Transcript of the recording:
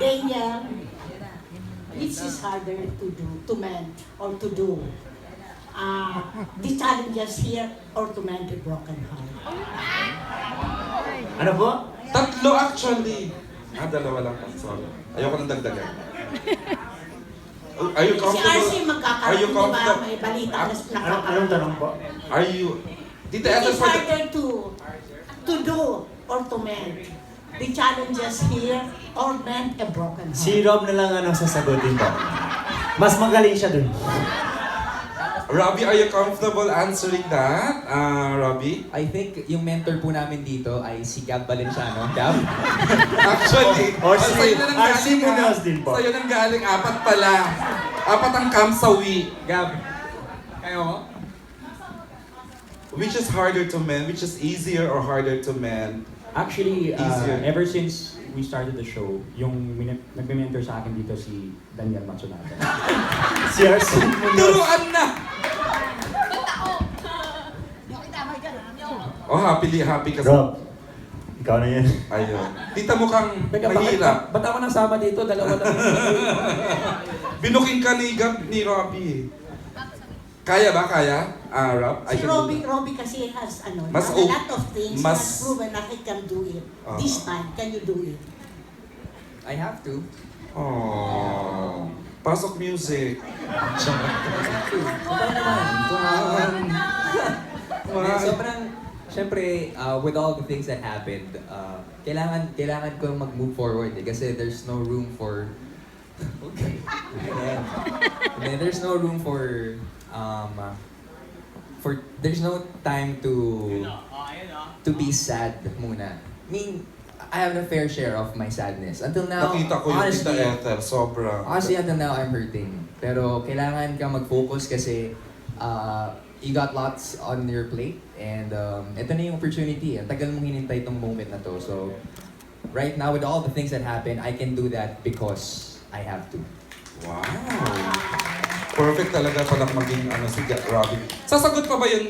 Daniel, which is harder to do, to mend or to do? The challenges here or to mend a broken heart? Ano po? Tatlo actually. Dalawa lang. Sorry. Ayoko nang dagdagan. Are you Si comfortable? RC Are you magkakaroon, di ba? comfortable? May balita na Anong nakakaroon. tanong po? Are you... Tita It Ethel is for the... harder to do or to mend the challenges here or mend a broken heart? Si Rob na lang ang sasagutin po. Mas magaling siya dun. Robbie, are you comfortable answering that? Robbie? I think yung mentor po namin dito ay si Gab Valenciano. Gab? Actually, Or si sa'yo na nang RC galing, Munoz din po. Sa'yo nang galing, apat pala. Apat ang kamsawi. Gab? Kayo mo? Which is harder to mend? Which is easier or harder to mend? Actually, Easier. ever since we started the show, yung nagme-mentor sa akin dito si Daniel Matsunaga. Si RC Munoz. Turuan na! Oh, happy kasi. Rob, ikaw na yan. Ayun. Tita mukhang Teka, bakit mahirap. ba't ako nasama dito? Dalawa lang. Binuking ka ni Robbie. Kaya ba? Kaya? Rob? Si Robbie kasi has Mas a lot of things, mas- has proven that he can do it. Ah. This time, can you do it? I have to. Oh. Pasok music. Sobrang, syempre, with all the things that happened, kailangan ko mag-move forward kasi there's no room for... Okay. And then there's no room for there's no time to be sad muna. I mean, I have a fair share of my sadness. Until now, Nakita ko yung Tita Ethel. Sobra. honestly, until now, I'm hurting. Pero kailangan ka mag-focus kasi you got lots on your plate. And ito na yung opportunity. Ang tagal mong hinintay itong moment na to. So, right now, with all the things that happen, I can do that because I have to. Wow. Perfect talaga palang maging si Robbie. Sasagot pa ba yun